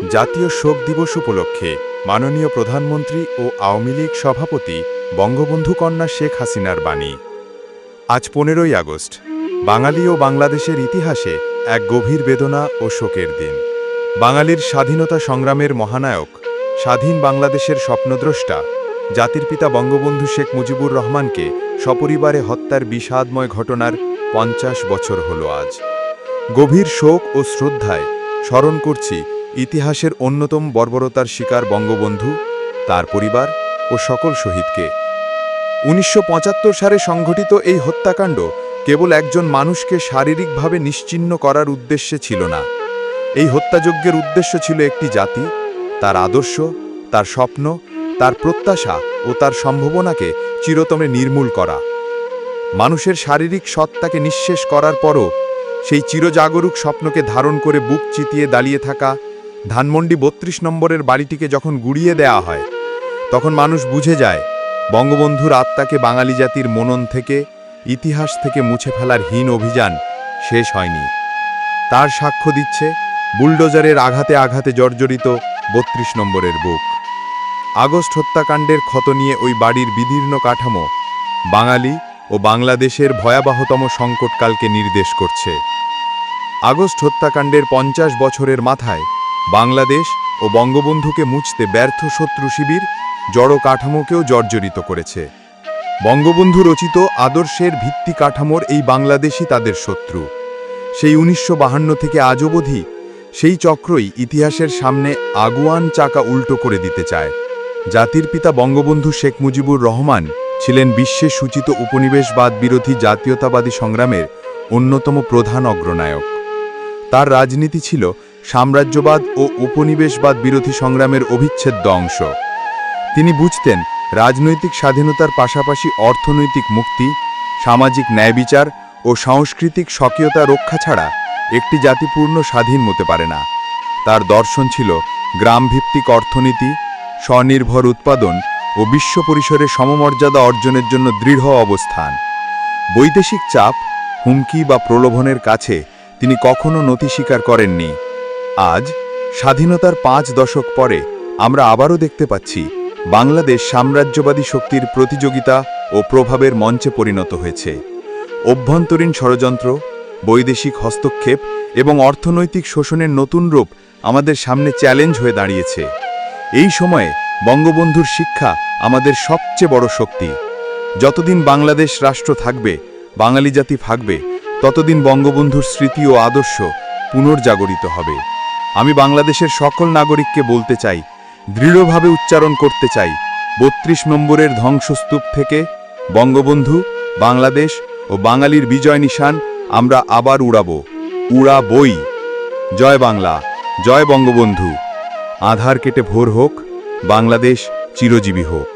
জাতীয় শোক দিবস উপলক্ষে মাননীয় প্রধানমন্ত্রী ও আওয়ামী লীগ সভাপতি বঙ্গবন্ধু কন্যা শেখ হাসিনার বাণী। আজ 15ই আগস্ট, বাঙালি ও বাংলাদেশের ইতিহাসে এক গভীর বেদনা ও শোকের দিন। বাঙালির স্বাধীনতা সংগ্রামের মহানায়ক, স্বাধীন বাংলাদেশের স্বপ্নদ্রষ্টা, জাতির পিতা বঙ্গবন্ধু শেখ মুজিবুর রহমানকে সপরিবারে হত্যার বিষাদময় ঘটনার 50 বছর হল আজ। গভীর শোক ও শ্রদ্ধায় স্মরণ করছি ইতিহাসের অন্যতম বর্বরতার শিকার বঙ্গবন্ধু, তার পরিবার ও সকল শহীদকে। 1975 সালে সংঘটিত এই হত্যাকাণ্ড কেবল একজন মানুষকে শারীরিকভাবে নিশ্চিহ্ন করার উদ্দেশ্যে ছিল না। এই হত্যাযজ্ঞের উদ্দেশ্য ছিল একটি জাতি, তার আদর্শ, তার স্বপ্ন, তার প্রত্যাশা ও তার সম্ভাবনাকে চিরতরে নির্মূল করা। মানুষের শারীরিক সত্তাকে নিঃশেষ করার পরও সেই চিরজাগরুক স্বপ্নকে ধারণ করে বুক চিতিয়ে দাঁড়িয়ে থাকা ধানমন্ডি 32 নম্বরের বাড়িটিকে যখন গুড়িয়ে দেয়া হয়, তখন মানুষ বুঝে যায় বঙ্গবন্ধুর আত্মাকে বাঙালি জাতির মনন থেকে, ইতিহাস থেকে মুছে ফেলার হীন অভিযান শেষ হয়নি। তার সাক্ষ্য দিচ্ছে বুলডোজারের আঘাতে আঘাতে জর্জরিত 32 নম্বরের বুক। আগস্ট হত্যাকাণ্ডের ক্ষত নিয়ে ওই বাড়ির বিদীর্ণ কাঠামো বাঙালি ও বাংলাদেশের ভয়াবহতম সংকটকালকে নির্দেশ করছে। আগস্ট হত্যাকাণ্ডের 50 বছরের মাথায় বাংলাদেশ ও বঙ্গবন্ধুকে মুছতে ব্যর্থ শত্রু শিবির জড় কাঠামোকেও জর্জরিত করেছে। বঙ্গবন্ধু রচিত আদর্শের ভিত্তি কাঠামোর এই বাংলাদেশই তাদের শত্রু। সেই 1952 থেকে আজ অবধি সেই চক্রই ইতিহাসের সামনে আগুয়ান চাকা উল্টো করে দিতে চায়। জাতির পিতা বঙ্গবন্ধু শেখ মুজিবুর রহমান ছিলেন বিশ্বে সূচিত উপনিবেশবাদ বিরোধী জাতীয়তাবাদী সংগ্রামের অন্যতম প্রধান অগ্রনায়ক। তার রাজনীতি ছিল সাম্রাজ্যবাদ ও উপনিবেশবাদ বিরোধী সংগ্রামের অবিচ্ছেদ্য অংশ। তিনি বুঝতেন রাজনৈতিক স্বাধীনতার পাশাপাশি অর্থনৈতিক মুক্তি, সামাজিক ন্যায়বিচার ও সাংস্কৃতিক স্বকীয়তা রক্ষা ছাড়া একটি জাতি পূর্ণ স্বাধীন হতে পারে না। তার দর্শন ছিল গ্রামভিত্তিক অর্থনীতি, স্বনির্ভর উৎপাদন ও বিশ্ব পরিসরে সমমর্যাদা অর্জনের জন্য দৃঢ় অবস্থান। বৈদেশিক চাপ, হুমকি বা প্রলোভনের কাছে তিনি কখনো নতি স্বীকার করেননি। আজ স্বাধীনতার 5 দশক পরে আমরা আবারও দেখতে পাচ্ছি বাংলাদেশ সাম্রাজ্যবাদী শক্তির প্রতিযোগিতা ও প্রভাবের মঞ্চে পরিণত হয়েছে। অভ্যন্তরীণ ষড়যন্ত্র, বৈদেশিক হস্তক্ষেপ এবং অর্থনৈতিক শোষণের নতুন রূপ আমাদের সামনে চ্যালেঞ্জ হয়ে দাঁড়িয়েছে। এই সময়ে বঙ্গবন্ধুর শিক্ষা আমাদের সবচেয়ে বড় শক্তি। যতদিন বাংলাদেশ রাষ্ট্র থাকবে, বাঙালি জাতি থাকবে, ততদিন বঙ্গবন্ধুর স্মৃতি ও আদর্শ পুনর্জাগরিত হবে। আমি বাংলাদেশের সকল নাগরিককে বলতে চাই, দৃঢ়ভাবে উচ্চারণ করতে চাই, 32 নম্বরের ধ্বংসস্তূপ থেকে বঙ্গবন্ধু, বাংলাদেশ ও বাঙালির বিজয় নিশান আমরা আবার উড়াবই। জয় বাংলা, জয় বঙ্গবন্ধু। আধার কেটে ভোর হোক, বাংলাদেশ চিরজীবী হোক।